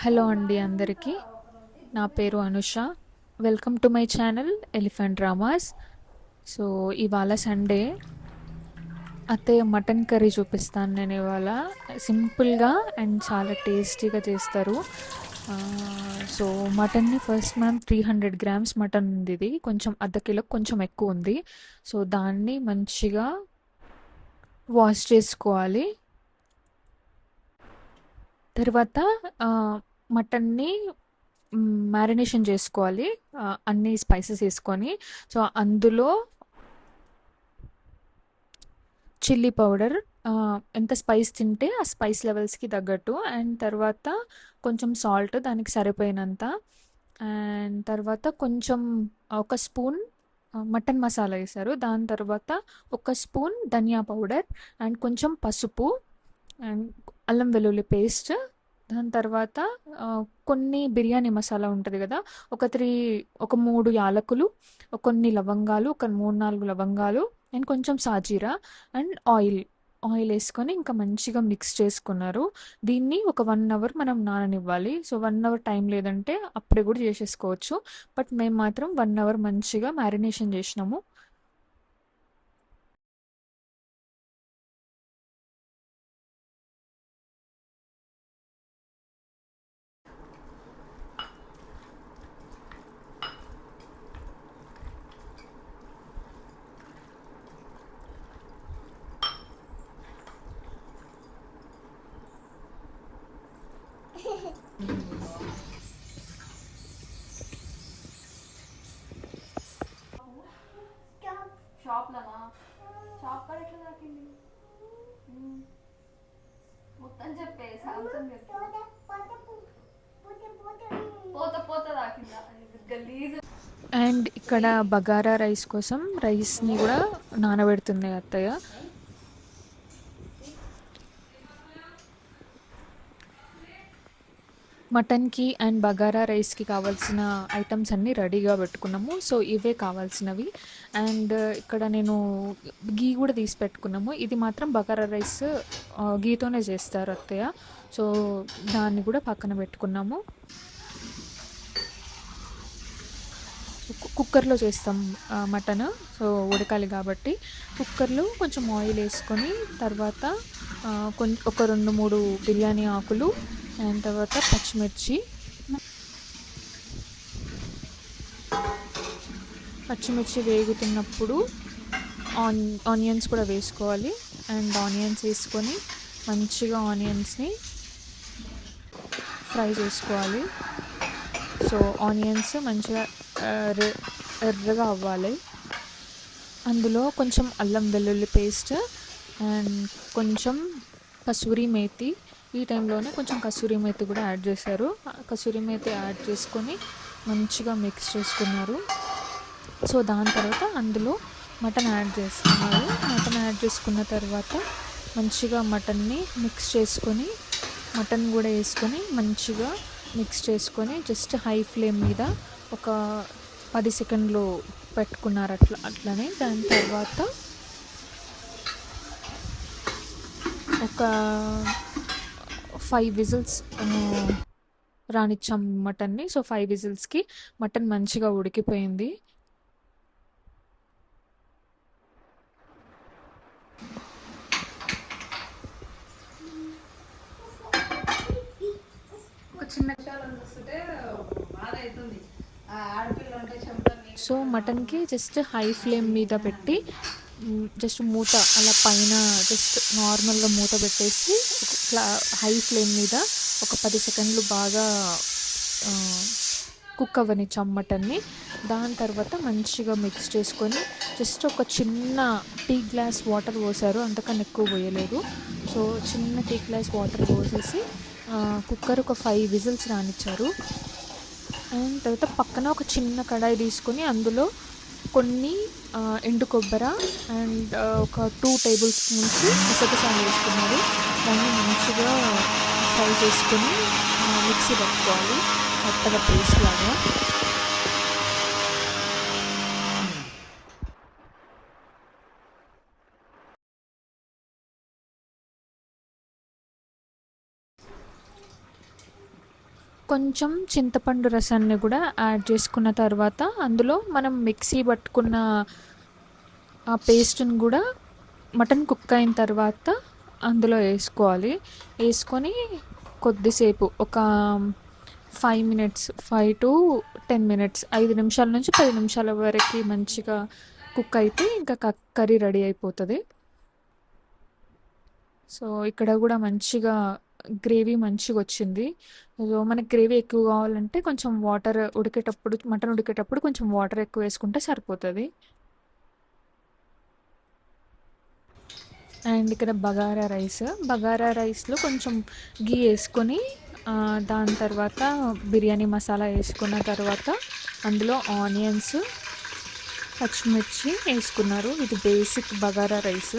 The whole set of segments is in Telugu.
హలో అండి అందరికీ. నా పేరు Anusha. Welcome to my channel elephant dramas. So ఇవాళ సండే అత్తయ్య మటన్ కర్రీ చూపిస్తాను నేను ఇవాళ. సింపుల్గా అండ్ చాలా టేస్టీగా చేస్తారు. సో మటన్ని ఫస్ట్ మనం 300 గ్రామ్స్ మటన్ ఉంది, ఇది కొంచెం అర్ధ కిలో కొంచెం ఎక్కువ ఉంది. సో దాన్ని మంచిగా వాష్ చేసుకోవాలి. తర్వాత మటన్ని మ్యారినేషన్ చేసుకోవాలి, అన్ని స్పైసెస్ వేసుకొని. సో అందులో చిల్లీ పౌడర్, ఎంత స్పైస్ తింటే ఆ స్పైస్ లెవెల్స్కి తగ్గట్టు, అండ్ తర్వాత కొంచెం సాల్ట్ దానికి సరిపోయినంత, అండ్ తర్వాత కొంచెం ఒక స్పూన్ మటన్ మసాలా వేశారు. దాని తర్వాత ఒక స్పూన్ ధనియా పౌడర్ అండ్ కొంచెం పసుపు అండ్ అల్లం వెల్లుల్లి పేస్ట్. దాని తర్వాత కొన్ని బిర్యానీ మసాలా ఉంటుంది కదా, ఒక 3 యాలకులు, కొన్ని లవంగాలు, ఒక 3-4 లవంగాలు అండ్ కొంచెం సాజీరా అండ్ ఆయిల్ వేసుకొని ఇంకా మంచిగా మిక్స్ చేసుకున్నారు. దీన్ని ఒక 1 అవర్ మనం నాననివ్వాలి. సో 1 అవర్ టైం లేదంటే అప్పుడే కూడా చేసేసుకోవచ్చు, బట్ మేము మాత్రం 1 అవర్ మంచిగా మ్యారినేషన్ చేసినాము. షాప్లోనా? షాప్ కాడ ఎట్లా తాకింది? మొత్తం చెప్పే సామ్సంగ్ పోత పోత తాకిందా గలీజ్. అండ్ ఇక్కడ బగారా రైస్ కోసం రైస్ని కూడా నానబెడుతుంది అత్తయ్య. మటన్కి అండ్ బగారా రైస్కి కావాల్సిన ఐటమ్స్ అన్నీ రెడీగా పెట్టుకున్నాము. సో ఇవే కావాల్సినవి. అండ్ ఇక్కడ నేను గీ కూడా తీసి పెట్టుకున్నాము. ఇది మాత్రం బగారా రైస్ గీతోనే చేస్తారు అత్తయ్య. సో దాన్ని కూడా పక్కన పెట్టుకున్నాము. కుక్కర్లో చేస్తాం మటన్. సో ఉడకాలి కాబట్టి కుక్కర్లో కొంచెం ఆయిల్ వేసుకొని, తర్వాత ఒక 2-3 బిర్యానీ ఆకులు అండ్ తర్వాత పచ్చిమిర్చి వేగుతున్నప్పుడు ఆనియన్స్ కూడా వేసుకోవాలి. అండ్ ఆనియన్స్ వేసుకొని మంచిగా ఆనియన్స్ని ఫ్రై చేసుకోవాలి. సో ఆనియన్స్ మంచిగా ఎర్రగా అవ్వాలి. అందులో కొంచెం అల్లం వెల్లుల్లి పేస్ట్ అండ్ కొంచెం కసూరి మేతి, ఈ టైంలోనే కొంచెం కసూరి మేతి కూడా యాడ్ చేశారు. కసూరి మేతి యాడ్ చేసుకొని మంచిగా మిక్స్ చేసుకున్నారు. సో దాని తర్వాత అందులో మటన్ యాడ్ చేస్తున్నారు. మటన్ యాడ్ చేసుకున్న తర్వాత మంచిగా మటన్ని మిక్స్ చేసుకొని, మటన్ కూడా వేసుకొని మంచిగా మిక్స్ చేసుకొని జస్ట్ హై ఫ్లేమ్ మీద ఒక 10 సెకండ్లు పెట్టుకున్నారు. అట్లనే దాని తర్వాత ఒక 5 విజిల్స్ రానిచ్చాం మటన్ని. సో 5 విజిల్స్కి మటన్ మంచిగా ఉడికిపోయింది. సో మటన్కి జస్ట్ హై ఫ్లేమ్ మీద పెట్టి జస్ట్ మూత అలా పైన జస్ట్ నార్మల్గా మూత పెట్టేసి హై ఫ్లేమ్ మీద ఒక 10 సెకండ్లు బాగా కుక్ అవ్వనిచ్చాం మటన్ని. దాని తర్వాత మంచిగా మిక్స్ చేసుకొని జస్ట్ ఒక చిన్న టీ గ్లాస్ వాటర్ పోసారు, అంతకన్నా ఎక్కువ పోయలేదు. సో చిన్న టీ గ్లాస్ వాటర్ పోసేసి కుక్కర్ ఒక 5 విజిల్స్ రానిచ్చారు. అండ్ తర్వాత పక్కన ఒక చిన్న కడాయి తీసుకొని అందులో కొన్ని ఎండు కొబ్బరి అండ్ ఒక 2 టేబుల్ స్పూన్స్ గసగసాలు వేసుకున్నారు. దాన్ని మంచిగా ఫ్రై చేసుకొని మిక్సీ పెట్టుకోవాలి మెత్తగా పేస్ట్ లాగా. కొంచెం చింతపండు రసాన్ని కూడా యాడ్ చేసుకున్న తర్వాత అందులో మనం మిక్సీ పట్టుకున్న ఆ పేస్ట్ని కూడా మటన్ కుక్ అయిన తర్వాత అందులో వేసుకోవాలి. వేసుకొని కొద్దిసేపు ఒక 5 మినిట్స్ 5 to 10 మినిట్స్ 5 నిమిషాల నుంచి 10 నిమిషాల వరకు మంచిగా కుక్ అయితే ఇంకా కర్రీ రెడీ అయిపోతుంది. సో ఇక్కడ కూడా మంచిగా గ్రేవీ మంచిగా వచ్చింది. సో మనకి గ్రేవీ ఎక్కువ కావాలంటే కొంచెం వాటర్ ఉడికేటప్పుడు మటన్ ఉడికేటప్పుడు కొంచెం వాటర్ ఎక్కువ వేసుకుంటే సరిపోతుంది. అండ్ ఇక్కడ బగారా రైస్లో కొంచెం గీ వేసుకొని దాని తర్వాత బిర్యానీ మసాలా వేసుకున్న తర్వాత అందులో ఆనియన్స్ పచ్చిమిర్చి వేసుకున్నారు. ఇది బేసిక్ బగారా రైస్.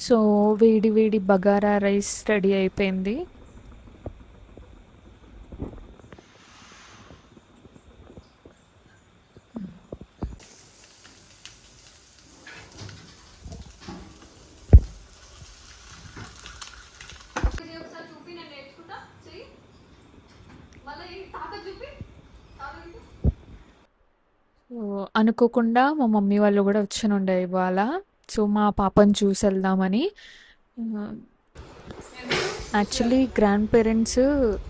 సో వేడి వేడి బగారా రైస్ రెడీ అయిపోయింది. ఇది ఒకసారి చూపి, నేను నేర్చుకుంటా. చెయ్యి మళ్ళీ ఈ తాత చూపి, తాత చూపి. సో అనుకోకుండా మా మమ్మీ వాళ్ళు కూడా వచ్చనుండే ఇవాళ. సో మా పాపని చూసి వెళ్దామని. యాక్చువల్లీ గ్రాండ్ పేరెంట్స్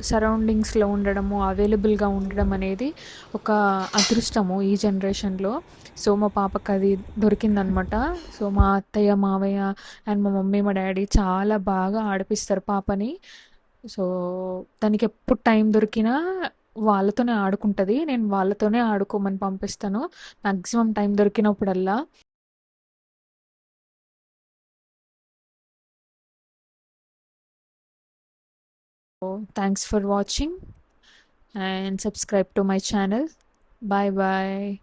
సరౌండింగ్స్లో ఉండడము అవైలబుల్గా ఉండడం అనేది ఒక అదృష్టము ఈ జనరేషన్లో. సో మా పాపకు అది దొరికిందనమాట. సో మా అత్తయ్య మావయ్య అండ్ మా మమ్మీ మా డాడీ చాలా బాగా ఆడిపిస్తారు పాపని. సో దానికి ఎప్పుడు టైం దొరికినా వాళ్ళతోనే ఆడుకుంటుంది. నేను వాళ్ళతోనే ఆడుకోమని పంపిస్తాను మ్యాక్సిమం టైం దొరికినప్పుడల్లా. Thanks for watching and subscribe to my channel. Bye bye.